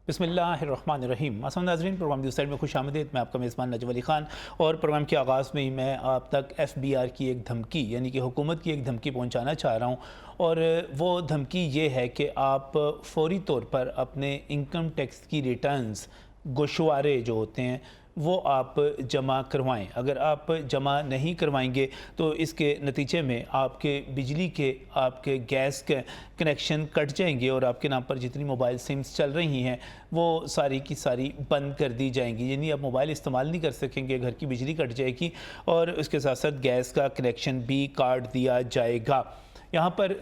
बिस्मिल्लाहिर्रहमानिर्रहीम। आसान नाज़रीन, प्रोग्राम दी साइड में खुश आमदीद। मैं आपका मेज़बान नजम अली ख़ान, और प्रोग्राम के आगाज़ में ही मैं आप तक FBR की एक धमकी यानी कि हुकूमत की एक धमकी पहुंचाना चाह रहा हूं, और वो धमकी ये है कि आप फ़ौरी तौर पर अपने इनकम टैक्स की रिटर्न्स गोशवारे जो होते हैं वो आप जमा करवाएं। अगर आप जमा नहीं करवाएंगे तो इसके नतीजे में आपके बिजली के, आपके गैस के कनेक्शन कट जाएंगे और आपके नाम पर जितनी मोबाइल सिम्स चल रही हैं वो सारी की सारी बंद कर दी जाएंगी। यानी आप मोबाइल इस्तेमाल नहीं कर सकेंगे, घर की बिजली कट जाएगी और उसके साथ साथ गैस का कनेक्शन भी काट दिया जाएगा। यहाँ पर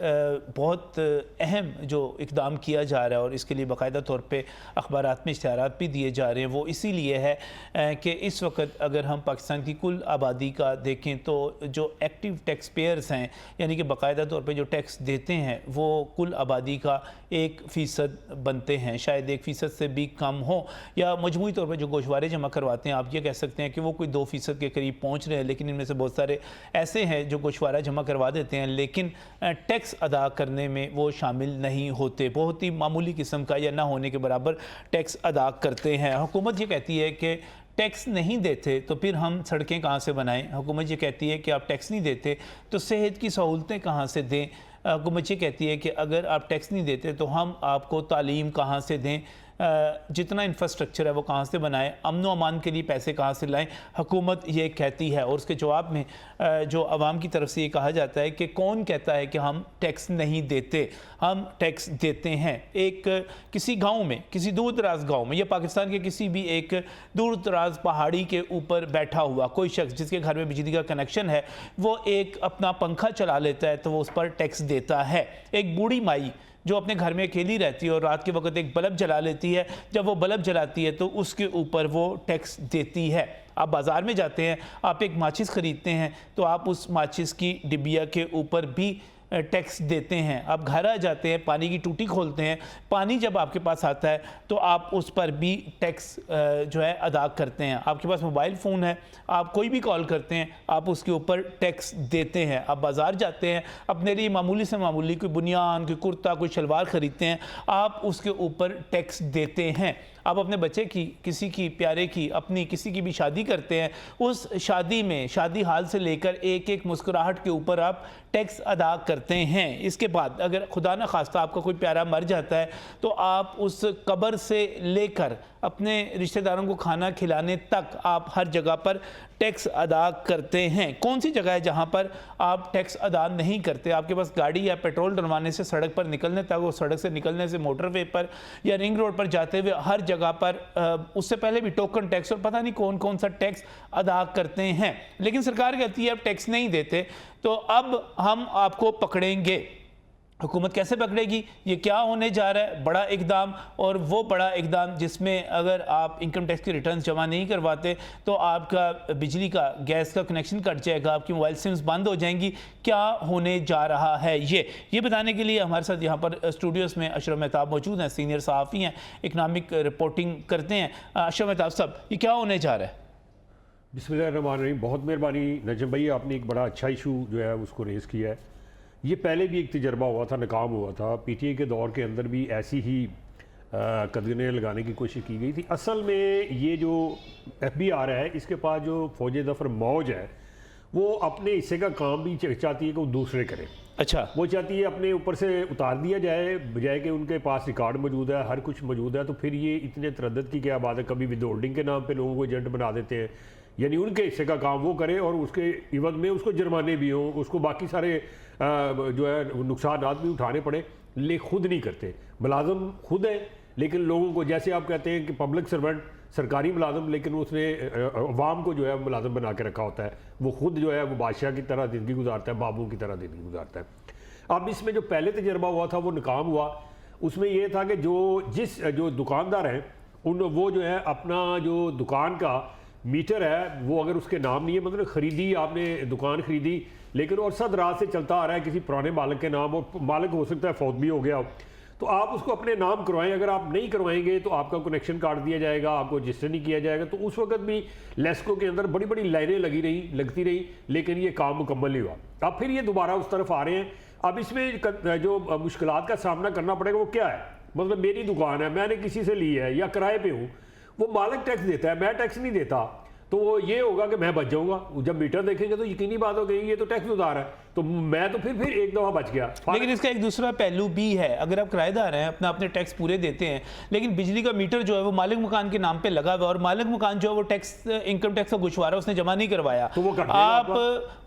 बहुत अहम जो इक़दाम किया जा रहा है और इसके लिए बाकायदा तौर पे अखबारात में इश्तिहारात भी दिए जा रहे हैं, वो इसीलिए है कि इस वक्त अगर हम पाकिस्तान की कुल आबादी का देखें तो जो एक्टिव टैक्स पेयर्स हैं यानी कि बाकायदा तौर पे जो टैक्स देते हैं वो कुल आबादी का 1% बनते हैं, शायद 1% से भी कम हो, या मजमूई तौर पर जो गोशवारे जमा करवाते हैं आप ये कह सकते हैं कि वो कोई 2% के करीब पहुँच रहे हैं। लेकिन इनमें से बहुत सारे ऐसे हैं जो गोशवारा जमा करवा देते हैं लेकिन टैक्स अदा करने में वो शामिल नहीं होते, बहुत ही मामूली किस्म का या ना होने के बराबर टैक्स अदा करते हैं। हुकूमत ये कहती है कि टैक्स नहीं देते तो फिर हम सड़कें कहाँ से बनाएं। हुकूमत ये कहती है कि आप टैक्स नहीं देते तो सेहत की सहूलतें कहाँ से दें। हुकूमत ये कहती है कि अगर आप टैक्स नहीं देते तो हम आपको तालीम कहाँ से दें, जितना इंफ्रास्ट्रक्चर है वो कहाँ से बनाएं, अमन व अमान के लिए पैसे कहाँ से लाएं। हुकूमत ये कहती है और उसके जवाब में जो आवाम की तरफ से ये कहा जाता है कि कौन कहता है कि हम टैक्स नहीं देते, हम टैक्स देते हैं। एक किसी गांव में, किसी दूर दराज गांव में या पाकिस्तान के किसी भी एक दूर दराज पहाड़ी के ऊपर बैठा हुआ कोई शख्स जिसके घर में बिजली का कनेक्शन है वो एक अपना पंखा चला लेता है तो वो उस पर टैक्स देता है। एक बूढ़ी माई जो अपने घर में अकेली रहती है और रात के वक्त एक बल्ब जला लेती है, जब वो बल्ब जलाती है तो उसके ऊपर वो टैक्स देती है। आप बाज़ार में जाते हैं, आप एक माचिस ख़रीदते हैं तो आप उस माचिस की डिबिया के ऊपर भी टैक्स देते हैं। आप घर आ जाते हैं, पानी की टूटी खोलते हैं, पानी जब आपके पास आता है तो आप उस पर भी टैक्स जो है अदा करते हैं। आपके पास मोबाइल फ़ोन है, आप कोई भी कॉल करते हैं आप उसके ऊपर टैक्स देते हैं। आप बाज़ार जाते हैं, अपने लिए मामूली से मामूली कोई बुनियान, कोई कुर्ता, कोई शलवार ख़रीदते हैं, आप उसके ऊपर टैक्स देते हैं। आप अपने बच्चे की, किसी की प्यारे की, अपनी किसी की भी शादी करते हैं, उस शादी में शादी हाल से लेकर एक एक मुस्कुराहट के ऊपर आप टैक्स अदा करते हैं। इसके बाद अगर खुदा न खास्ता आपका कोई प्यारा मर जाता है तो आप उस कब्र से लेकर अपने रिश्तेदारों को खाना खिलाने तक आप हर जगह पर टैक्स अदा करते हैं। कौन सी जगह है जहां पर आप टैक्स अदा नहीं करते? आपके पास गाड़ी या पेट्रोल डलवाने से सड़क पर निकलने तक, और सड़क से निकलने से मोटरवे पर या रिंग रोड पर जाते हुए हर जगह पर उससे पहले भी टोकन टैक्स और पता नहीं कौन कौन सा टैक्स अदा करते हैं। लेकिन सरकार कहती है अब टैक्स नहीं देते तो अब हम आपको पकड़ेंगे। हुकूमत कैसे पकड़ेगी? ये क्या होने जा रहा है? बड़ा इकदाम, और वो बड़ा इकदाम जिसमें अगर आप इनकम टैक्स की रिटर्न जमा नहीं करवाते तो आपका बिजली का, गैस का कनेक्शन कट जाएगा, आपकी मोबाइल सिम्स बंद हो जाएंगी। क्या होने जा रहा है ये बताने के लिए हमारे साथ यहाँ पर स्टूडियोज़ में अशरफ मेहताब मौजूद हैं, सीनियर सहाफ़ी हैं, इकनॉमिक रिपोर्टिंग करते हैं। अशरफ मेहताब साहब, ये क्या होने जा रहा है? बिस्मिल्लाहिर्रहमानिर्रहीम। बहुत मेहरबानी नजम भाई, आपने एक बड़ा अच्छा इशू जो है उसको रेज़ किया है। ये पहले भी एक तजर्बा हुआ था, नाकाम हुआ था। PTI के दौर के अंदर भी ऐसी ही कदगने लगाने की कोशिश की गई थी। असल में ये जो FBR है, इसके पास जो फौज दफर मौज है वो अपने हिस्से का काम भी चाहती है कि वो दूसरे करें। अच्छा, वो चाहती है अपने ऊपर से उतार दिया जाए, बजाय कि उनके पास रिकॉर्ड मौजूद है, हर कुछ मौजूद है। तो फिर ये इतने तरद्दुद की क्या बात है? कभी विद होल्डिंग के नाम पे लोगों को एजेंट बना देते हैं, यानी उनके हिस्से का काम वो करे और उसके इवज में उसको जुर्माने भी हों, उसको बाकी सारे जो है नुकसान भी उठाने पड़े, ले खुद नहीं करते। मुलाजम खुद है लेकिन लोगों को, जैसे आप कहते हैं कि पब्लिक सर्वेंट, सरकारी मुलाजम, लेकिन उसने अवाम को जो है मुलाजम बना के रखा होता है। वो खुद जो है वो बादशाह की तरह ज़िंदगी गुजारता है, बाबू की तरह ज़िंदगी गुजारता है। अब इसमें जो पहले तजर्बा हुआ था वो नाकाम हुआ। उसमें ये था कि जो दुकानदार हैं वो जो है अपना जो दुकान का मीटर है वो अगर उसके नाम नहीं है, मतलब ख़रीदी, आपने दुकान ख़रीदी लेकिन और सद रात से चलता आ रहा है किसी पुराने मालिक के नाम, और मालिक हो सकता है फौत भी हो गया हो, तो आप उसको अपने नाम करवाएं। अगर आप नहीं करवाएंगे तो आपका कनेक्शन काट दिया जाएगा, आपको रजिस्टर नहीं किया जाएगा। तो उस वक्त भी लेस्को के अंदर बड़ी बड़ी लाइनें लगती रही लेकिन ये काम मुकम्मल नहीं हुआ। अब फिर ये दोबारा उस तरफ आ रहे हैं। अब इसमें जो मुश्किलात का सामना करना पड़ेगा वो क्या है? मतलब मेरी दुकान है, मैंने किसी से ली है या किराए पे हूँ, वो मालिक टैक्स देता है, मैं टैक्स नहीं देता, तो वो ये होगा कि मैं बच जाऊंगा। जब मीटर देखेंगे तो यकीनी बात हो गई ये तो टैक्स उतार है, तो मैं तो फिर एक दफ़ा बच गया। लेकिन इसका एक दूसरा पहलू भी है, अगर आप किराएदार हैं, अपने टैक्स पूरे देते हैं, लेकिन बिजली का मीटर जो है वो मालिक मकान के नाम पे लगा हुआ है, और मालिक मकान जो है वो टैक्स, इनकम टैक्स का गुशवारा उसने जमा नहीं करवाया, तो वो आप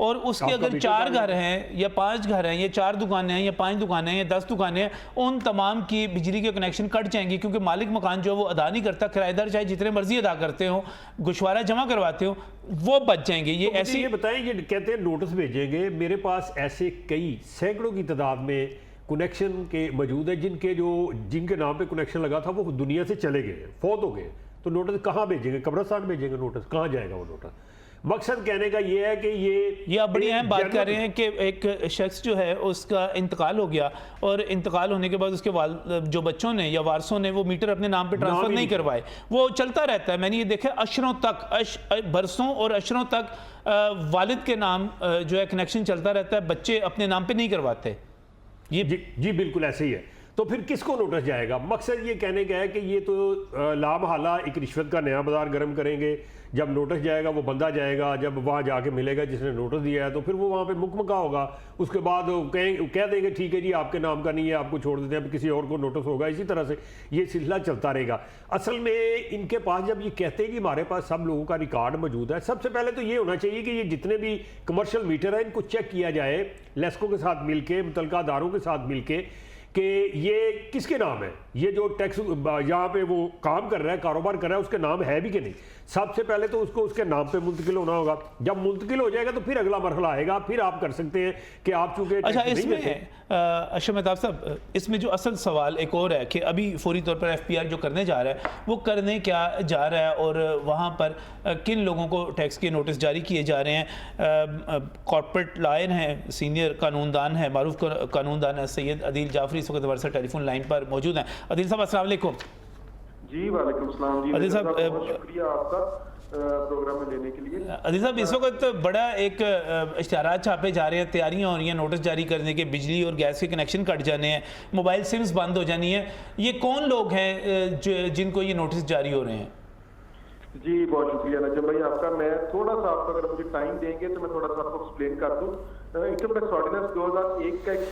और उसके अगर 4 घर हैं या 5 घर हैं या 4 दुकानें हैं या 5 दुकानें हैं या 10 दुकानें हैं, उन तमाम की बिजली के कनेक्शन कट जाएंगे, क्योंकि मालिक मकान जो है वो अदा नहीं करता, किराएदार चाहे जितने मर्जी अदा करते हो, गुशवारा जमा करवाते हो, वो बच जाएंगे। ये तो ऐसी ये बताएं, ये कहते हैं नोटिस भेजेंगे, मेरे पास ऐसे कई सैकड़ों की तादाद में कनेक्शन के मौजूद है जिनके नाम पे कनेक्शन लगा था वो दुनिया से चले गए, फौत हो गए, तो नोटिस कहाँ भेजेंगे? कब्रिस्तान भेजेंगे नोटिस? कहाँ जाएगा वो नोटिस? मकसद कहने का ये है कि ये आप बड़ी अहम बात कर रहे हैं कि एक शख्स जो है उसका इंतकाल हो गया, और इंतकाल होने के बाद उसके जो बच्चों ने या वारसों ने वो मीटर अपने नाम पे ट्रांसफर नहीं करवाए, वो चलता रहता है। मैंने ये देखा अशरों तक, बरसों और अशरों तक वालिद के नाम जो है कनेक्शन चलता रहता है, बच्चे अपने नाम पे नहीं करवाते। ये जी बिल्कुल ऐसे ही है। तो फिर किसको नोटिस जाएगा? मकसद ये कहने का है कि ये तो लामहला एक रिश्वत का नया बाजार गर्म करेंगे। जब नोटिस जाएगा वो बंदा जाएगा, जब वहाँ जाके मिलेगा जिसने नोटिस दिया है, तो फिर वो वहाँ पे मुकमका होगा। उसके बाद कह देंगे ठीक है जी आपके नाम का नहीं है, आपको छोड़ देते हैं, किसी और को नोटिस होगा। इसी तरह से ये सिलसिला चलता रहेगा। असल में इनके पास जब ये कहते हैं कि हमारे पास सब लोगों का रिकॉर्ड मौजूद है, सबसे पहले तो ये होना चाहिए कि ये जितने भी कमर्शियल मीटर है इनको चेक किया जाए लेस्को के साथ मिलके, मुतलका अदारों के साथ मिलके, कि ये किसके नाम है, ये जो टैक्स यहाँ पे वो काम कर रहा है, कारोबार कर रहा है, उसके नाम है भी कि नहीं। सबसे पहले तो उसको उसके नाम पे मुंतकिल होना होगा। जब मुंतकिल हो जाएगा तो फिर अगला मरहला आएगा, फिर आप कर सकते हैं कि आप चूंकि अच्छा, इसमें अशरफ मेहताब साहब, इसमें जो असल सवाल एक और है कि अभी फौरी तौर पर FPR जो करने जा रहा है वो करने क्या जा रहा है, और वहाँ पर किन लोगों को टैक्स के नोटिस जारी किए जा रहे हैं। कॉर्पोरेट लॉयर हैं, सीनियर कानूनदान है, मारूफ कानूनदान है सैयद अदील जाफरी, इस वक्त हमारे साथ टेलीफोन लाइन पर मौजूद हैं। अदील साहब अस्सलाम वालेकुम। जी वालेकुम सलाम जी। अदील साहब बहुत शुक्रिया आपका प्रोग्राम में लेने के लिए। अदील साहब, इस वक्त बड़ा एक इश्तिहारात छापे जा रहे हैं, तैयारियां हो रही हैं नोटिस जारी करने के, बिजली और गैस के कनेक्शन कट जाने हैं, मोबाइल सिम्स बंद हो जानी है। ये कौन लोग हैं जिनको ये नोटिस जारी हो रहे हैं? जी बहुत शुक्रिया नजम भाई आपका। मैं थोड़ा सा आपको, अगर मुझे टाइम देंगे तो मैं थोड़ा सा आपको एक्सप्लेन कर दूं। इनकम टैक्स ऑर्डिनेंस 2001 का एक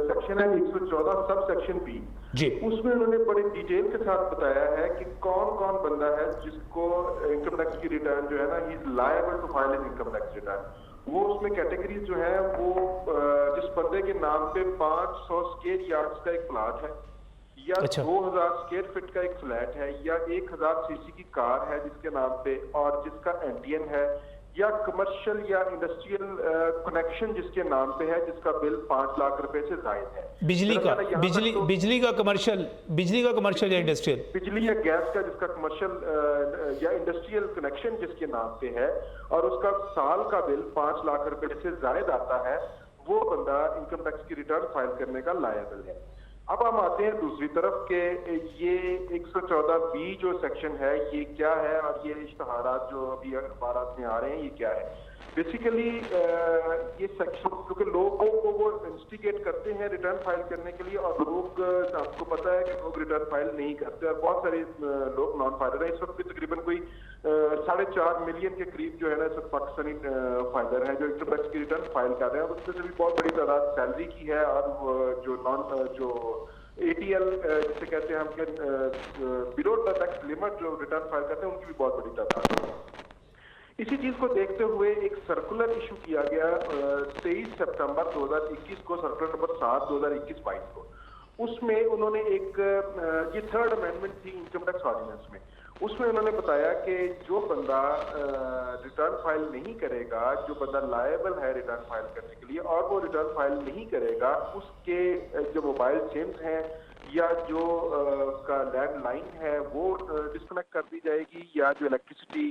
सेक्शन है 114 सब सेक्शन बी जी, उसमें उन्होंने बड़े डिटेल के साथ बताया है कि कौन कौन बंदा है जिसको इनकम टैक्स की रिटर्न जो है ना, he is liable to file in income tax return. वो उसमें कैटेगरीज जो है वो जिस बंदे के नाम पे 500 स्क्वायर यार्ड्स का एक प्लाट है, या 2000 स्क्वायर फीट का एक फ्लैट है, या 1000 सीसी की कार है जिसके नाम पे और जिसका एनटीएन है, या कमर्शियल या इंडस्ट्रियल कनेक्शन जिसके नाम पे है जिसका बिल 5 लाख रुपए से जायद है। बिजली का कमर्शियल या इंडस्ट्रियल, बिजली या गैस का जिसका कमर्शियल या इंडस्ट्रियल कनेक्शन जिसके नाम पे है और उसका साल का बिल 5 लाख रुपए से जायद आता है, वो बंदा इनकम टैक्स की रिटर्न फाइल करने का लायबल है। अब हम आते हैं दूसरी तरफ के ये 114B जो सेक्शन है ये क्या है, और ये इश्तहारात जो अभी अखबारात में आ रहे हैं ये क्या है। बेसिकली ये सेक्शन क्योंकि लोगों को वो इंस्टिगेट करते हैं रिटर्न फाइल करने के लिए, और लोग, आपको पता है कि लोग रिटर्न फाइल नहीं करते, और बहुत सारे लोग नॉन फाइलर हैं। इस वक्त भी तकरीबन कोई 4.5 मिलियन के करीब जो है ना इस वक्त पाकिस्तानी फाइलर हैं जो इनकम टैक्स की रिटर्न फाइल कर रहे हैं, और उसमें से भी बहुत बड़ी तादाद सैलरी की है, और जो ATL जिसे कहते हैं हम कि बिलो द टैक्स लिमिट जो रिटर्न फाइल करते हैं उनकी भी बहुत बड़ी तादाद है। इसी चीज को देखते हुए एक सर्कुलर इशू किया गया 23 सितंबर 2021 को, सर्कुलर नंबर 7 2021-22 को। उसमें उन्होंने एक ये 3rd अमेंडमेंट थी इनकम टैक्स ऑर्डिनेंस में, उसमें उन्होंने बताया कि जो बंदा रिटर्न फाइल नहीं करेगा, जो बंदा लायबल है रिटर्न फाइल करने के लिए और वो रिटर्न फाइल नहीं करेगा, उसके जो मोबाइल सिम्स हैं या जो का लैंडलाइन है वो डिस्कनेक्ट कर दी जाएगी, या जो इलेक्ट्रिसिटी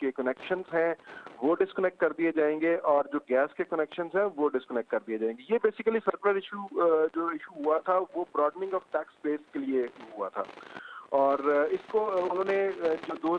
के कनेक्शंस हैं वो डिस्कनेक्ट कर दिए जाएंगे, और जो गैस के कनेक्शंस हैं वो डिस्कनेक्ट कर दिए जाएंगे। ये बेसिकली सर्कुलर इशू जो इशू हुआ था वो ब्रॉडनिंग ऑफ टैक्स बेस के लिए हुआ था। اور اس کو انہوں نے جو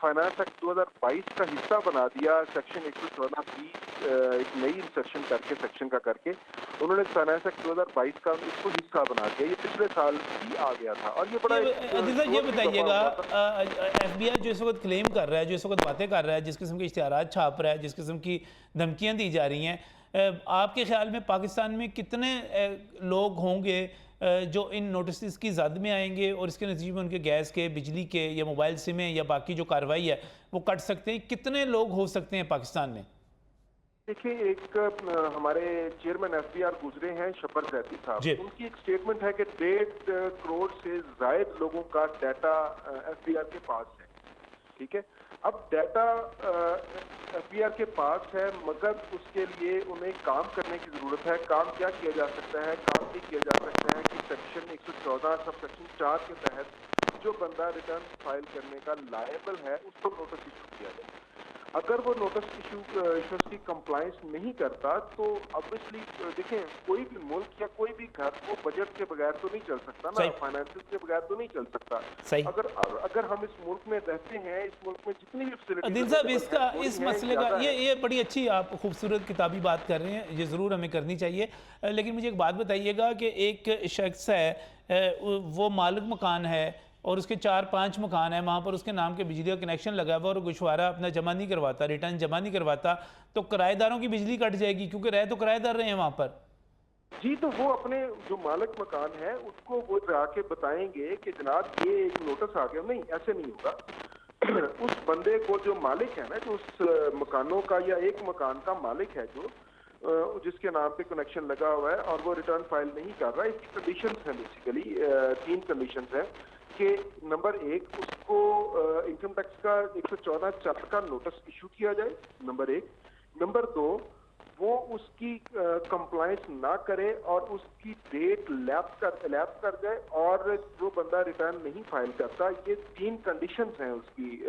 فائنانس ایکٹ 2022 کا حصہ بنا دیا سیکشن 114(20) ایک نئی انسیکشن سیکشن کا کر کے انہوں نے فائنانس ایکٹ 2022 کا اس کو حصہ بنا دیا. یہ پچھلے سال بھی آ گیا تھا. اور یہ بڑا عادل صاحب یہ بتائیے گا ایف بی آئی جو اس وقت کلیم کر رہا ہے, جو اس وقت باتیں کر رہا ہے, جس قسم کے اشتہارات چھاپ رہا ہے, جس قسم کی دھمکیاں دی جا رہی ہیں, آپ کے خیال میں پاکستان میں کتنے لوگ ہوں گے جو ان نوٹسز کی زد میں آئیں گے اور اس کے نتیجے میں ان کے گیس کے, بجلی کے یا موبائل سمیں یا باقی جو کارروائی ہے وہ کٹ سکتے ہیں؟ کتنے لوگ ہو سکتے ہیں پاکستان میں؟ دیکھیں, ایک ہمارے چیئرمین ایف بی آر گزرے ہیں شبر زیدی صاحب, ان کی ایک سٹیٹمنٹ ہے کہ 1.5 کروڑ سے زائد لوگوں کا ڈیٹا ایف بی آر کے پاس ہے. ٹھیک ہے, اب ڈیٹا ایف بی آر کے پاس ہے مگر اس کے لیے انہیں کام کرنے کی ضرورت ہے. کام کیا کیا جا سکتا ہے؟ کام یہ کیا جا سکتا ہے کہ سیکشن 114 سب سیکشن 4 کے تحت جو بندہ ریٹرن فائل کرنے کا لائبل ہے اس کو نوٹس ایشو کیا جائے. اگر وہ نوٹس ایشوز کی کمپلائنس نہیں کرتا تو obviously دیکھیں, کوئی بھی ملک یا کوئی بھی گھر وہ بجٹ کے بغیر تو نہیں چل سکتا نا, فائنانسز کے بغیر تو نہیں چل سکتا. اگر ہم اس ملک میں رہتے ہیں, اس ملک میں جتنی بھی فیسلٹیز عادل صاحب اس مسئلے کا یہ بڑی اچھی آپ خوبصورت کتابی بات کر رہے ہیں, یہ ضرور ہمیں کرنی چاہیے, لیکن مجھے ایک بات بتائیے گا کہ ایک شخص ہے وہ مالک مکان ہے اور اس کے 4-5 مکان ہیں, وہاں پر اس کے نام کے بجلی کا کنیکشن لگا ہوا اور گوشوارہ اپنا جمع نہیں کرواتا, ریٹرن جمع نہیں کرواتا, تو کرایہ داروں کی بجلی کٹ جائے گی کیونکہ رہ تو کرایہ دار رہے ہیں وہاں پر. جی, تو وہ اپنے جو مالک مکان ہے اس کو وہ جا کے بتائیں گے کہ جناب یہ ایک نوٹس آ گیا. نہیں, ایسے نہیں ہوگا. اس بندے کو جو مالک ہے نا, جو اس مکانوں کا یا ایک مکان کا مالک ہے جو جس کے نام پہ کنیکشن لگا ہوا ہے اور وہ ریٹرن فائل نہیں کر رہا, اس کی کنڈیشنز ہیں بیسیکلی 3 کنڈیشنز ہیں کہ نمبر 1 اس کو انکم ٹیکس کا 114(4) کا نوٹس ایشو کیا جائے, نمبر 1. نمبر 2 وہ اس کی کمپلائنس نہ کرے اور اس کی ڈیٹ لیپس کر جائے اور جو بندہ ریٹرن نہیں فائل کرتا. یہ 3 کنڈیشنز ہیں اس کی,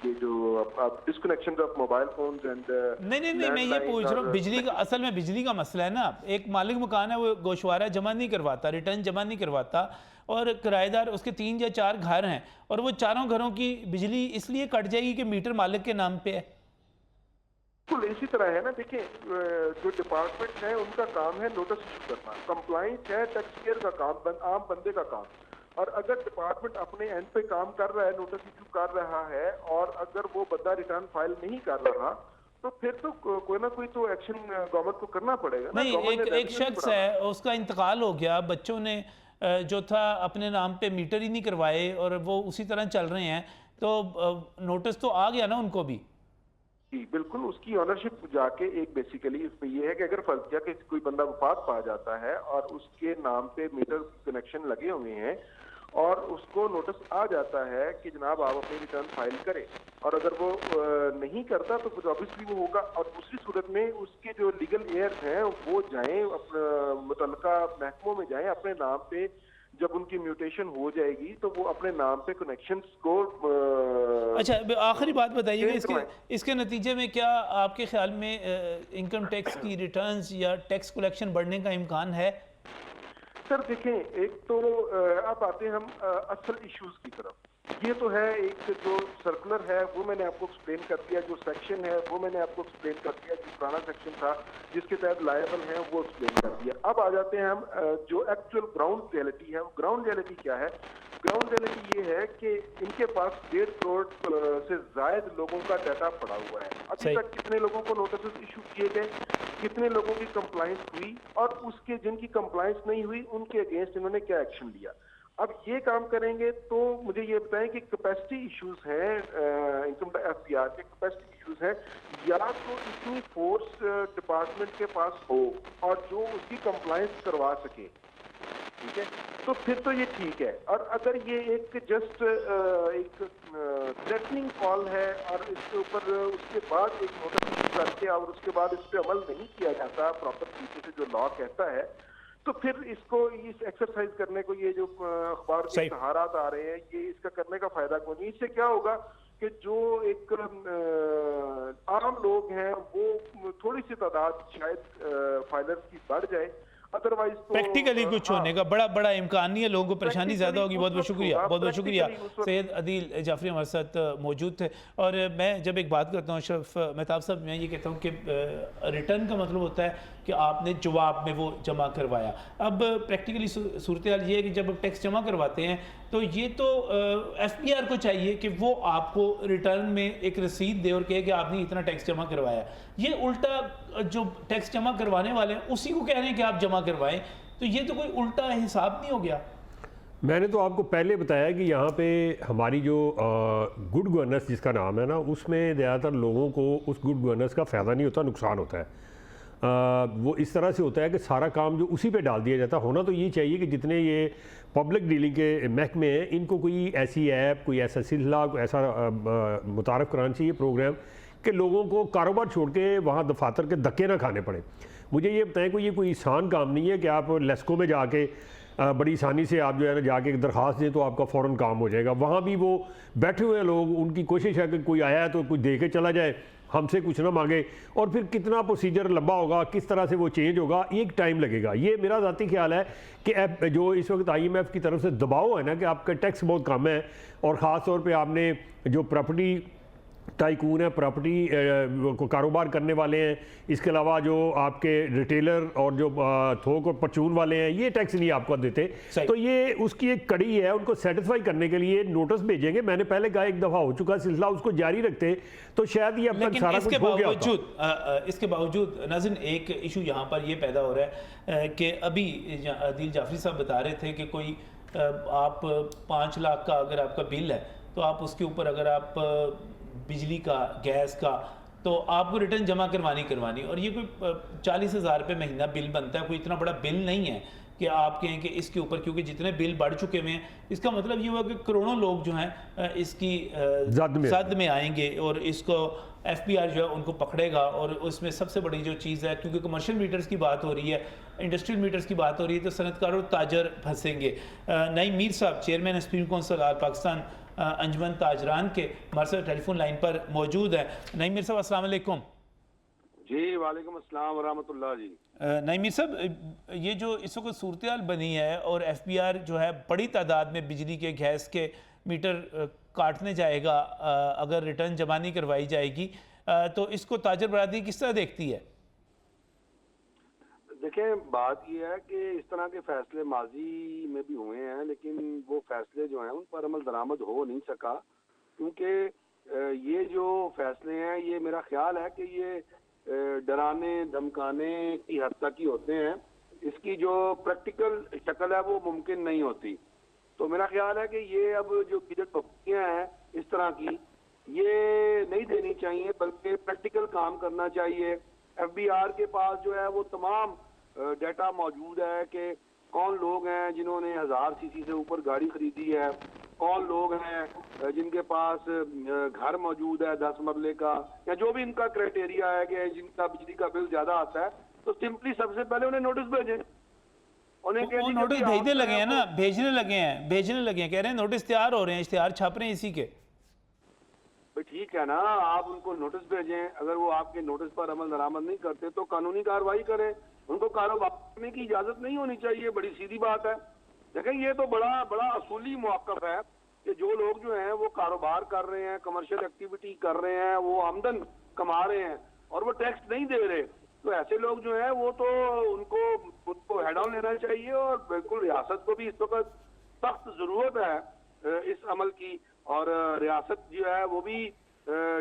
یہ جو disconnection of mobile phones and نہیں میں یہ پوچھ رہا ہوں, بجلی کا اصل میں بجلی کا مسئلہ ہے نا. ایک مالک مکان ہے, وہ گوشوارہ جمع نہیں کرواتا, ریٹرن جمع نہیں کرواتا, اور کرایہ دار اس کے 3 یا 4 گھر ہیں اور وہ چاروں گھروں کی بجلی اس لیے کٹ جائے گی کہ میٹر مالک کے نام پہ ہے. بالکل اسی طرح ہے نا. دیکھیں, جو ڈپارٹمنٹ ہے ان کا کام ہے نوٹس ایشو کرنا, کمپلائنس ہے ٹیکس پیئر کا کام, عام بندے کا کام. اور اگر ڈپارٹمنٹ اپنے اینڈ پہ کام کر رہا ہے, نوٹس ایشو کر رہا ہے, اور اگر وہ بندہ ریٹرن فائل نہیں کر رہا تو پھر تو کوئی نہ کوئی تو ایکشن گورنمنٹ کو کرنا پڑے گا. نہیں, ایک شخص ہے اس کا انتقال ہو گیا, بچوں نے جو تھا اپنے نام پہ میٹر ہی نہیں کروائے اور وہ اسی طرح چل رہے ہیں, تو نوٹس تو آ گیا نا ان کو بھی. جی بالکل, اس کی آنرشپ جا کے ایک بیسیکلی اس میں یہ ہے کہ اگر فرض کیا کہ کوئی بندہ وفات پا جاتا ہے اور اس کے نام پہ میٹر کنیکشن لگے ہوئے ہیں اور اس کو نوٹس آ جاتا ہے کہ جناب آپ اپنی ریٹرن فائل کریں, اور اگر وہ نہیں کرتا تو پھر obviously وہ ہوگا. اور دوسری صورت میں اس کے جو لیگل ایئرز ہیں وہ جائیں متعلقہ محکموں میں جائیں, اپنے نام پہ جب ان کی میوٹیشن ہو جائے گی تو وہ اپنے نام پہ کنیکشنز کو. اچھا, آخری بات بتائیے گا اس کے نتیجے میں کیا آپ کے خیال میں انکم ٹیکس کی ریٹرنز یا ٹیکس کلیکشن بڑھنے کا امکان ہے؟ سر دیکھیں, ایک تو اب آتے ہیں ہم اصل ایشوز کی طرف. یہ تو ہے ایک جو سرکولر ہے وہ میں نے آپ کو ایکسپلین کر دیا, جو سیکشن ہے وہ میں نے آپ کو ایکسپلین کر دیا, جو پرانا سیکشن تھا جس کے تحت لائبل ہیں وہ ایکسپلین کر دیا. اب آ جاتے ہیں ہم جو ایکچوئل گراؤنڈ ریئلٹی ہے. گراؤنڈ ریئلٹی کیا ہے؟ گراؤنڈ ریئلٹی یہ ہے کہ ان کے پاس 1.5 کروڑ سے زائد لوگوں کا ڈیٹا پڑا ہوا ہے. ابھی تک کتنے لوگوں کو نوٹسز ایشو کیے گئے, کتنے لوگوں کی کمپلائنس ہوئی, اور اس کے جن کی کمپلائنس نہیں ہوئی ان کے اگینسٹ انہوں نے کیا ایکشن لیا. اب یہ کام کریں گے تو مجھے یہ بتائیں کہ کیپیسٹی ایشوز ہیں انکم ایف بی آر کے, کیپیسٹی ایشوز ہیں, یا تو اتنی فورس ڈپارٹمنٹ کے پاس ہو اور جو اس کی کمپلائنس کروا سکے, ٹھیک ہے, تو پھر تو یہ ٹھیک ہے. اور اگر یہ ایک جسٹ ایک تھریٹننگ کال ہے اور اس کے اوپر اس کے بعد ایک نوٹس ایشو کر کے اور اس کے بعد اس پہ عمل نہیں کیا جاتا پراپر طریقے سے جو لا کہتا ہے, تو پھر اس کو اس ایکسرسائز کرنے کو یہ جو اخبار کے اشتہارات آ رہے ہیں یہ اس کا کرنے کا فائدہ کوئی نہیں. اس سے کیا ہوگا کہ جو ایک عام لوگ ہیں وہ تھوڑی سی تعداد شاید فائلرز کی بڑھ جائے, अदरवाइज तो प्रैक्टिकली कुछ होने का बड़ा बड़ा इम्कान नहीं है, लोगों को परेशानी ज़्यादा होगी। बहुत बहुत शुक्रिया, बहुत बहुत शुक्रिया। सैयद अदील जाफरी हमारे साथ मौजूद थे। और मैं जब एक बात करता हूँ अशरफ मेहताब साहब, मैं ये कहता हूँ कि रिटर्न का मतलब होता है कि आपने जवाब में वो जमा करवाया। अब प्रैक्टिकली सूरत हाल ये है कि जब आप टैक्स जमा करवाते हैं तो ये तो FBR को चाहिए कि वो आपको रिटर्न में एक रसीद दे और कहे कि आपने इतना टैक्स जमा करवाया। ये उल्टा जो टैक्स जमा करवाने वाले हैं उसी को कह रहे हैं कि आप जमा करवाएं, तो ये तो कोई उल्टा हिसाब नहीं हो गया? मैंने तो आपको पहले बताया कि यहाँ पे हमारी जो गुड गवर्नेंस जिसका नाम है ना, उसमें ज़्यादातर लोगों को उस गुड गवर्नेंस का फ़ायदा नहीं होता, नुकसान होता है। वो इस तरह से होता है कि सारा काम जो उसी पे डाल दिया जाता है। होना तो ये चाहिए कि जितने ये पब्लिक डीलिंग के महकमे हैं, इनको कोई ऐसी ऐप, कोई ऐसा सिलसिला, कोई ऐसा मुतारफ़ कराना चाहिए प्रोग्राम कि लोगों को कारोबार छोड़ के वहाँ दफातर के धक्के ना खाने पड़े। मुझे ये बताएं कि ये कोई आसान काम नहीं है कि आप लेस्को में जाके बड़ी आसानी से आप जो है ना जाके एक दरख्वास्त दें तो आपका फ़ौरन काम हो जाएगा। वहाँ भी वो बैठे हुए लोग, उनकी कोशिश है कि कोई आया है तो कोई दे के चला जाए, हमसे कुछ ना मांगे, और फिर कितना प्रोसीजर लंबा होगा, किस तरह से वो चेंज होगा, एक टाइम लगेगा। ये मेरा ज़ाती ख्याल है कि जो इस वक्त IMF की तरफ से दबाव है ना कि आपका टैक्स बहुत कम है, और ख़ास तौर पे आपने जो प्रॉपर्टी टाइकून है, प्रॉपर्टी को कारोबार करने वाले हैं, इसके अलावा जो आपके रिटेलर और जो थोक और परचून वाले हैं, ये टैक्स नहीं आपको देते। तो ये उसकी एक कड़ी है, उनको सेटिस्फाई करने के लिए नोटिस भेजेंगे। मैंने पहले कहा एक दफ़ा हो चुका सिलसिला, उसको जारी रखते तो शायद ये अब तक सारा कुछ हो गया होता। इसके बावजूद नाज़रीन एक इशू यहाँ पर ये पैदा हो रहा है कि अभी अदील जाफरी साहब बता रहे थे कि कोई आप 5 लाख का अगर आपका बिल है तो आप उसके ऊपर अगर आप बिजली का, गैस का, तो आपको रिटर्न जमा करवानी, और ये कोई 40,000 रुपये महीना बिल बनता है। कोई इतना बड़ा बिल नहीं है कि आप कहें कि इसके ऊपर, क्योंकि जितने बिल बढ़ चुके हुए हैं, इसका मतलब ये हुआ कि करोड़ों लोग जो हैं इसकी जद में आएंगे और इसको FBR जो है उनको पकड़ेगा। और उसमें सबसे बड़ी जो चीज़ है, क्योंकि कमर्शियल मीटर्स की बात हो रही है, इंडस्ट्रियल मीटर्स की बात हो रही है, तो सनतकार और ताजर फंसेंगे। Naeem Mir Sahab, chairman supreme council all Pakistan Anjuman Tajran के हमारे साथ टेलीफोन लाइन पर मौजूद है। नईम मीर साहब अस्सलाम वालेकुम। जी वालेकुम अस्सलाम व रहमतुल्लाह जी। नईम मीर साहब, ये जो इस वक्त सूरत हाल बनी है और FBR जो है बड़ी तादाद में बिजली के, गैस के मीटर काटने जाएगा अगर रिटर्न जमा नहीं करवाई जाएगी, तो इसको ताजर बरादरी किस तरह देखती है? देखें, बात ये है कि इस तरह के फैसले माजी में भी हुए हैं, लेकिन वो फैसले जो हैं उन पर अमल दरामद हो नहीं सका, क्योंकि ये जो फैसले हैं, ये मेरा ख्याल है कि ये डराने धमकाने की हद तक ही होते हैं। इसकी जो प्रैक्टिकल शक्ल है वो मुमकिन नहीं होती। तो मेरा ख्याल है कि ये अब जो बिजट पब्लियाँ हैं इस तरह की, ये नहीं देनी चाहिए, बल्कि प्रैक्टिकल काम करना चाहिए। FBR के पास जो है वो तमाम डाटा मौजूद है कि कौन लोग हैं जिन्होंने 1000 सीसी से ऊपर गाड़ी खरीदी है, कौन लोग हैं जिनके पास घर मौजूद है 10 मरले का, या जो भी इनका क्राइटेरिया है कि जिनका बिजली का बिल ज्यादा आता है, तो सिंपली सबसे पहले उन्हें नोटिस भेजें। उन्हें वो नोटिस भेजने लगे हैं ना, भेजने लगे हैं, कह रहे हैं नोटिस तैयार हो रहे हैं, इश्तिहार छाप रहे हैं इसी के। ठीक है ना, आप उनको नोटिस भेजें। अगर वो आपके नोटिस पर अमल दरामद नहीं करते तो कानूनी कार्रवाई करें। उनको कारोबार करने की इजाजत नहीं होनी चाहिए, बड़ी सीधी बात है। देखें, ये तो बड़ा असूली मौक़िफ़ है कि जो लोग जो हैं वो कारोबार कर रहे हैं, कमर्शियल एक्टिविटी कर रहे हैं, वो आमदन कमा रहे हैं और वो टैक्स नहीं दे रहे, तो ऐसे लोग जो हैं वो तो उनको हेड ऑन लेना चाहिए। और बिल्कुल रियासत को भी इस वक्त सख्त ज़रूरत है इस अमल की, और रियासत जो है वो भी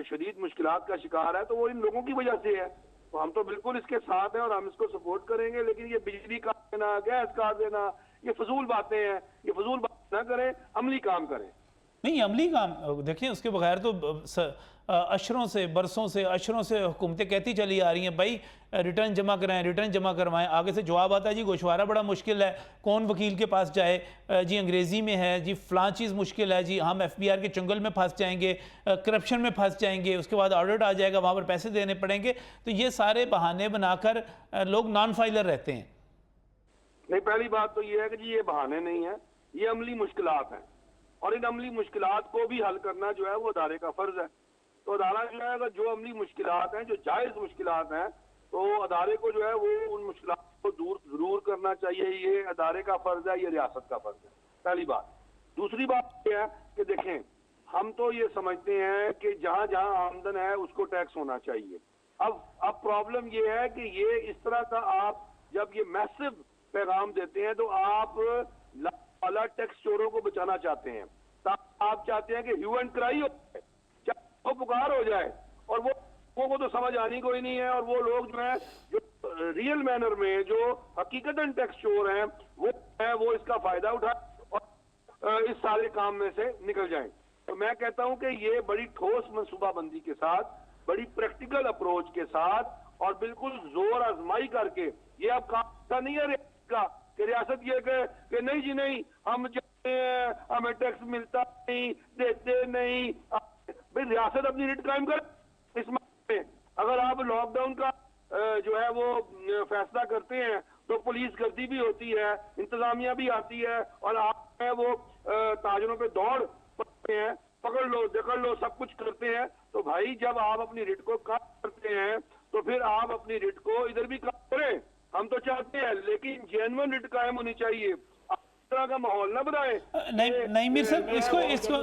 शदीद मुश्किलात का शिकार है, तो वो इन लोगों की वजह से है। तो हम तो बिल्कुल इसके साथ हैं और हम इसको सपोर्ट करेंगे, लेकिन ये बिजली काट देना, गैस काट देना, ये फजूल बातें हैं। ये फजूल बात ना करें, अमली काम करें। नहीं, अमली काम देखिए, उसके बगैर तो अशरों से हुकूमतें कहती चली आ रही हैं भाई रिटर्न जमा कराएं, रिटर्न जमा करवाएं। आगे से जवाब आता है जी गोशवारा बड़ा मुश्किल है, कौन वकील के पास जाए, जी अंग्रेज़ी में है, जी फ़लाँ चीज़ मुश्किल है, जी हम FBR के चंगल में फंस जाएंगे, करप्शन में फंस जाएंगे, उसके बाद ऑडिट आ जाएगा, वहाँ पर पैसे देने पड़ेंगे। तो ये सारे बहाने बनाकर लोग नॉन फाइलर रहते हैं। नहीं, पहली बात तो ये है कि जी ये बहाने नहीं है, ये अमली मुश्किलात हैं, और इन अमली मुश्किलात को भी हल करना जो है वो अदारे का फ़र्ज़ है। तो अदारा जो है अगर जो अमली मुश्किलात हैं, जो जायज़ मुश्किलात हैं, تو ادارے کو جو ہے وہ ان مشکلات کو دور ضرور کرنا چاہیے. یہ ادارے کا فرض ہے, یہ ریاست کا فرض ہے, پہلی بات. دوسری بات یہ ہے کہ دیکھیں, ہم تو یہ سمجھتے ہیں کہ جہاں جہاں آمدن ہے اس کو ٹیکس ہونا چاہیے. اب پرابلم یہ ہے کہ یہ اس طرح کا آپ جب یہ میسو پیغام دیتے ہیں تو آپ اعلیٰ ٹیکس چوروں کو بچانا چاہتے ہیں. آپ چاہتے ہیں کہ ہیو اینڈ کرائی ہو جائے, چاہے پکار ہو جائے, اور وہ لوگوں کو تو سمجھ آنی کوئی نہیں ہے. اور وہ لوگ جو ہیں جو ریئل مینر میں جو حقیقتاً ٹیکس چور ہیں وہ اس کا فائدہ اٹھائیں اور اس سارے کام میں سے نکل جائیں. تو میں کہتا ہوں کہ یہ بڑی ٹھوس منصوبہ بندی کے ساتھ, بڑی پریکٹیکل اپروچ کے ساتھ اور بالکل زور آزمائی کر کے, یہ اب کام ایسا نہیں ہے ریاست کا کہ ریاست یہ کہ نہیں جی نہیں ہم جاتے ہیں, ہمیں ٹیکس ملتا نہیں, دیتے نہیں. بھائی ریاست اپنی ریٹ قائم کر اس معاملے میں. اگر آپ لاک ڈاؤن کا جو ہے وہ فیصلہ کرتے ہیں تو پولیس گردی بھی ہوتی ہے, انتظامیہ بھی آتی ہے, اور آپ وہ تاجروں پہ دوڑ پڑتے ہیں, پکڑ لو جکڑ لو سب کچھ کرتے ہیں. تو بھائی جب آپ اپنی ریٹ کو کام کرتے ہیں تو پھر آپ اپنی ریٹ کو ادھر بھی کام کریں. ہم تو چاہتے ہیں لیکن جینون ریٹ قائم ہونی چاہیے. اس طرح کا ماحول نہ بنائیں. نہیں میر صاحب اس کو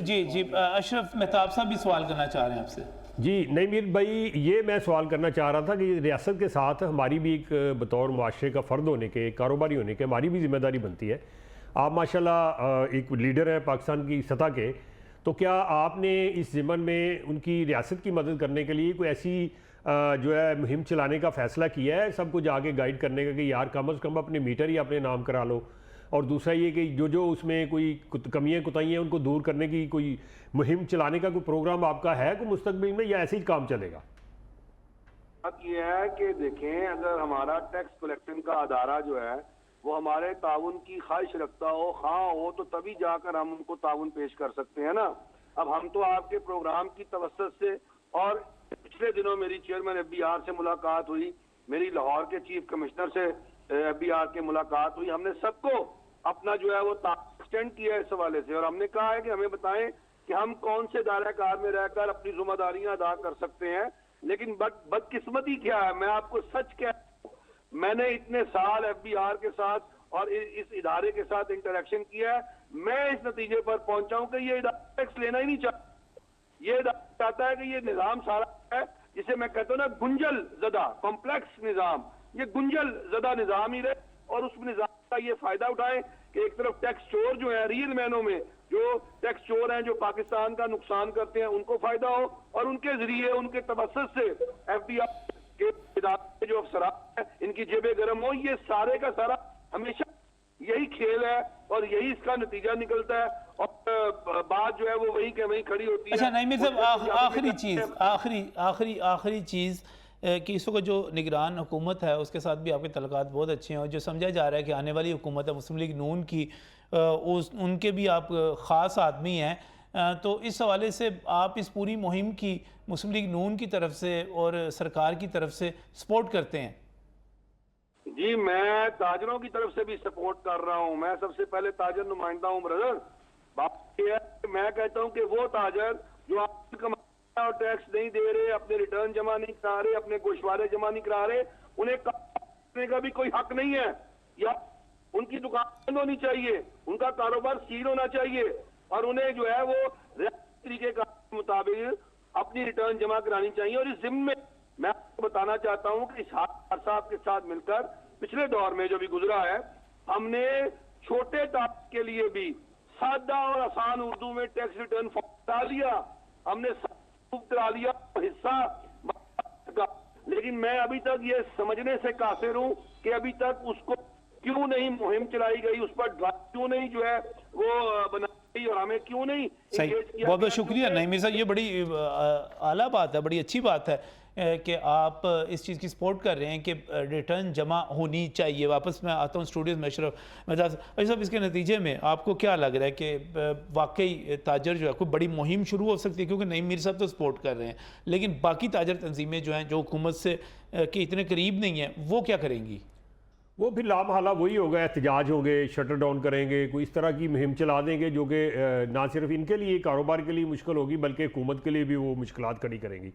جی اشرف مہتاب صاحب بھی سوال کرنا چاہ رہے ہیں آپ سے. جی نہیں میر بھائی, یہ میں سوال کرنا چاہ رہا تھا کہ ریاست کے ساتھ ہماری بھی ایک بطور معاشرے کا فرد ہونے کے, کاروباری ہونے کے, ہماری بھی ذمہ داری بنتی ہے. آپ ماشاءاللہ ایک لیڈر ہیں پاکستان کی سطح کے, تو کیا آپ نے اس ضمن میں ان کی ریاست کی مدد کرنے کے لیے کوئی ایسی جو ہے مہم چلانے کا فیصلہ کیا ہے, سب کچھ آگے گائیڈ کرنے کا کہ یار کم از کم اپنے میٹر ہی اپنے نام کرا لو, اور دوسرا یہ کہ جو اس میں کوئی کمیاں کوتاہیاں ہیں ان کو دور کرنے کی کوئی مہم چلانے کا کوئی پروگرام آپ کا ہے کوئی مستقبل میں, یا ایسے ہی کام چلے گا؟ بات یہ ہے کہ دیکھیں, اگر ہمارا ٹیکس کلیکشن کا ادارہ جو ہے وہ ہمارے تعاون کی خواہش رکھتا ہو, خواہ ہو, تو تبھی جا کر ہم ان کو تعاون پیش کر سکتے ہیں نا. اب ہم تو آپ کے پروگرام کی توسط سے, اور پچھلے دنوں میری چیئرمین ایف بی آر سے ملاقات ہوئی, میری لاہور کے چیف کمشنر سے ایف بی آر کے ملاقات ہوئی. ہم نے سب کو اپنا جو ہے وہ ایکسٹینڈ کیا ہے اس حوالے سے, اور ہم نے کہا ہے کہ ہمیں بتائیں کہ ہم کون سے دائرہ کار میں رہ کر اپنی ذمہ داریاں ادا کر سکتے ہیں. لیکن بدقسمتی کیا ہے, میں آپ کو سچ کہہ رہا ہوں, میں نے اتنے سال ایف بی آر کے ساتھ اور اس ادارے کے ساتھ انٹریکشن کیا ہے, میں اس نتیجے پر پہنچا ہوں کہ یہ ادارہ ٹیکس لینا ہی نہیں چاہتا. یہ ادارہ چاہتا ہے کہ یہ نظام سارا ہے جسے میں کہتا ہوں نا گنجل زدہ کمپلیکس نظام, یہ گنجل زدہ نظام ہی رہے, اور اس نظام کا یہ فائدہ اٹھائیں کہ ایک طرف ٹیکس چور جو ہیں ریئل مینوں میں جو ٹیکس چور ہیں جو پاکستان کا نقصان کرتے ہیں ان کو فائدہ ہو, اور ان کے ذریعے ان کے توسط سے ایف بی آر کے ادارے جو افسران ہیں ان کی جیبیں گرم ہو. یہ سارے کا سارا ہمیشہ یہی کھیل ہے اور یہی اس کا نتیجہ نکلتا ہے, اور بات جو ہے وہ وہیں کہ وہیں کھڑی ہوتی ہے. اچھا نعیم صاحب, آخری چیز کہ اس وقت جو نگران حکومت ہے اس کے ساتھ بھی آپ کے تعلقات بہت اچھے ہیں, اور جو سمجھا جا رہا ہے کہ آنے والی حکومت ہے مسلم لیگ نون کی, ان کے بھی آپ خاص آدمی ہیں, تو اس حوالے سے آپ اس پوری مہم کی مسلم لیگ نون کی طرف سے اور سرکار کی طرف سے سپورٹ کرتے ہیں؟ جی میں تاجروں کی طرف سے بھی سپورٹ کر رہا ہوں. میں سب سے پہلے تاجر نمائندہ ہوں برادر. بات یہ ہے کہ میں کہتا ہوں کہ وہ تاجر جو آپ اور ٹیکس نہیں دے رہے, اپنے ریٹرن جمع نہیں کرا رہے, اپنے گوشوارے جمع نہیں کرا رہے, انہیں کرنے کا بھی کوئی حق نہیں ہے, یا ان کی دکان بند ہونی چاہیے, ان کا کاروبار سیل ہونا چاہیے, اور انہیں جو ہے وہ طریقے کا مطابق اپنی ریٹرن جمع کرانی چاہیے. اور اس ضمن میں میں آپ کو بتانا چاہتا ہوں کہ اسحاق صاحب کے ساتھ مل کر پچھلے دور میں جو بھی گزرا ہے, ہم نے چھوٹے تاجر کے لیے بھی سادہ اور آسان اردو میں ٹیکس ریٹرن کرا لیا, ہم نے کرا لیا حصہ, لیکن میں ابھی تک یہ سمجھنے سے قاصر ہوں کہ ابھی تک اس کو کیوں نہیں مہم چلائی گئی, اس پر کیوں نہیں جو ہے وہ بنائی گئی, اور ہمیں کیوں نہیں. صحیح, بہت بہت شکریہ نعیم صاحب, یہ بڑی اعلیٰ بات ہے, بڑی اچھی بات ہے کہ آپ اس چیز کی سپورٹ کر رہے ہیں کہ ریٹرن جمع ہونی چاہیے. واپس میں آتا ہوں اسٹوڈیوز میں. اشرف صاحب, اس کے نتیجے میں آپ کو کیا لگ رہا ہے کہ واقعی تاجر جو ہے کوئی بڑی مہم شروع ہو سکتی ہے, کیونکہ نعیم میر صاحب تو سپورٹ کر رہے ہیں, لیکن باقی تاجر تنظیمیں جو ہیں جو حکومت سے کہ اتنے قریب نہیں ہیں, وہ کیا کریں گی؟ وہ پھر لامحالہ وہی ہوگا, احتجاج ہوں گے, شٹر ڈاؤن کریں گے, کوئی اس طرح کی مہم چلا دیں گے جو کہ نہ صرف ان کے لیے کاروبار کے لیے مشکل ہوگی بلکہ حکومت کے لیے بھی وہ مشکلات کھڑی کریں گی.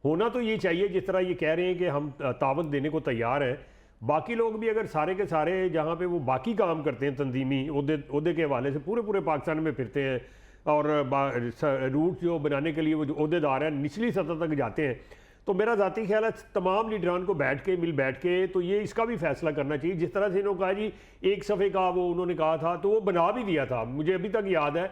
ہونا تو یہ چاہیے جس طرح یہ کہہ رہے ہیں کہ ہم تعاون دینے کو تیار ہیں، باقی لوگ بھی اگر سارے کے سارے جہاں پہ وہ باقی کام کرتے ہیں تنظیمی عہدے کے حوالے سے پورے پاکستان میں پھرتے ہیں اور روٹ جو بنانے کے لیے وہ جو عہدے دار ہیں نچلی سطح تک جاتے ہیں، تو میرا ذاتی خیال ہے تمام لیڈران کو بیٹھ کے تو یہ اس کا بھی فیصلہ کرنا چاہیے. جس طرح سے انہوں نے کہا جی ایک صفحے کا وہ انہوں نے کہا تھا تو وہ بنا بھی دیا تھا. مجھے ابھی تک یاد ہے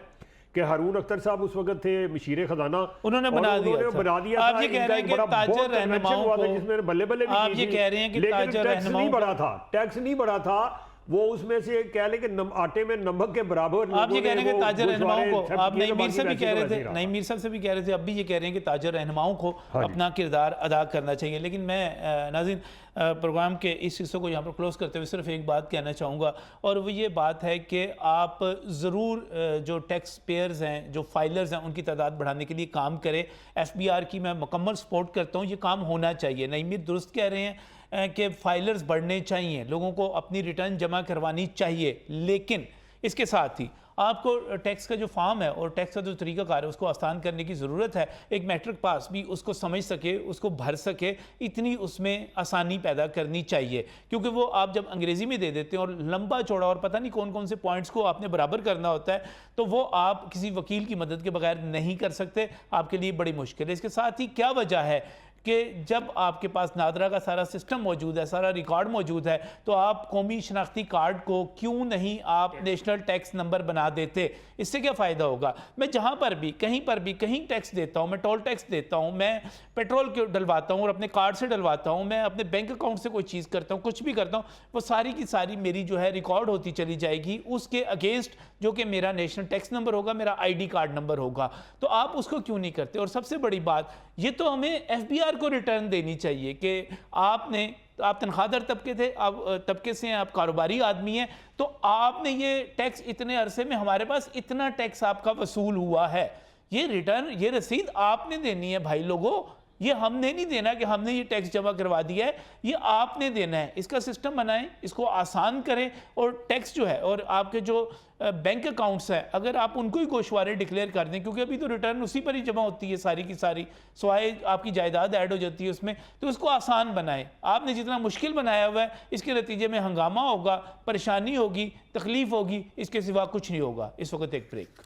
کہ ہارون اختر صاحب اس وقت تھے مشیر خزانہ، انہوں نے بنا دیا تھا. آپ یہ کہہ رہے ہیں کہ تاجر رہنماؤں کو، جس میں بلے بلے بھی آپ یہ کہہ رہے ہیں کہ تاجر رہنماؤں نہیں بڑھا تھا، ٹیکس نہیں بڑھا تھا، وہ اس میں سے کہہ لیں کہ آٹے میں نمک کے برابر. آپ یہ کہہ رہے ہیں کہ تاجر رہنماؤں کو، آپ نعیم میر سے بھی کہہ رہے تھے، نعیم میر سے بھی کہہ رہے تھے، اب بھی یہ کہہ رہے ہیں کہ تاجر رہنماؤں کو اپنا کردار ادا کرنا چاہیے. لیکن میں ناظرین پروگرام کے اس حصے کو یہاں پر کلوز کرتے ہوئے صرف ایک بات کہنا چاہوں گا، اور وہ یہ بات ہے کہ آپ ضرور جو ٹیکس پیئرز ہیں، جو فائلرز ہیں، ان کی تعداد بڑھانے کے لیے کام کریں. ایف بی آر کی میں مکمل سپورٹ کرتا ہوں، یہ کام ہونا چاہیے. نعیم میر درست کہہ رہے ہیں کہ فائلرز بڑھنے چاہیے، لوگوں کو اپنی ریٹرن جمع کروانی چاہیے، لیکن اس کے ساتھ ہی آپ کو ٹیکس کا جو فارم ہے اور ٹیکس کا جو طریقہ کار ہے اس کو آسان کرنے کی ضرورت ہے. ایک میٹرک پاس بھی اس کو سمجھ سکے، اس کو بھر سکے، اتنی اس میں آسانی پیدا کرنی چاہیے. کیونکہ وہ آپ جب انگریزی میں دے دیتے ہیں اور لمبا چوڑا اور پتہ نہیں کون کون سے پوائنٹس کو آپ نے برابر کرنا ہوتا ہے، تو وہ آپ کسی وکیل کی مدد کے بغیر نہیں کر سکتے، آپ کے لیے بڑی مشکل ہے. اس کے ساتھ ہی کیا وجہ ہے کہ جب آپ کے پاس نادرا کا سارا سسٹم موجود ہے، سارا ریکارڈ موجود ہے، تو آپ قومی شناختی کارڈ کو کیوں نہیں آپ نیشنل ٹیکس نمبر بنا دیتے؟ اس سے کیا فائدہ ہوگا؟ میں جہاں پر بھی کہیں ٹیکس دیتا ہوں، میں ٹول ٹیکس دیتا ہوں، میں پیٹرول کے ڈلواتا ہوں اور اپنے کارڈ سے ڈلواتا ہوں، میں اپنے بینک اکاؤنٹ سے کوئی چیز کرتا ہوں، کچھ بھی کرتا ہوں، وہ ساری کی ساری میری جو ہے ریکارڈ ہوتی چلی جائے گی اس کے اگینسٹ جو کہ میرا نیشنل ٹیکس نمبر ہوگا، میرا آئی ڈی کارڈ نمبر ہوگا. تو آپ اس کو کیوں نہیں کرتے؟ اور سب سے بڑی بات یہ تو ہمیں ایف بی آر کو ریٹرن دینی چاہیے کہ آپ تنخواہ در طبقے سے ہیں، آپ کاروباری آدمی ہیں، تو آپ نے یہ ٹیکس اتنے عرصے میں ہمارے پاس اتنا ٹیکس آپ کا وصول ہوا ہے، یہ ریٹرن، یہ رسید آپ نے دینی ہے بھائی لوگوں. یہ ہم نے نہیں دینا کہ ہم نے یہ ٹیکس جمع کروا دیا ہے، یہ آپ نے دینا ہے. اس کا سسٹم بنائیں، اس کو آسان کریں، اور ٹیکس جو ہے اور آپ کے جو بینک اکاؤنٹس ہیں اگر آپ ان کو ہی گوشوارے ڈکلیئر کر دیں، کیونکہ ابھی تو ریٹرن اسی پر ہی جمع ہوتی ہے ساری کی ساری، سوائے آپ کی جائیداد ایڈ ہو جاتی ہے اس میں، تو اس کو آسان بنائیں. آپ نے جتنا مشکل بنایا ہوا ہے اس کے نتیجے میں ہنگامہ ہوگا، پریشانی ہوگی، تکلیف ہوگی، اس کے سوا کچھ نہیں ہوگا. اس وقت ایک بریک.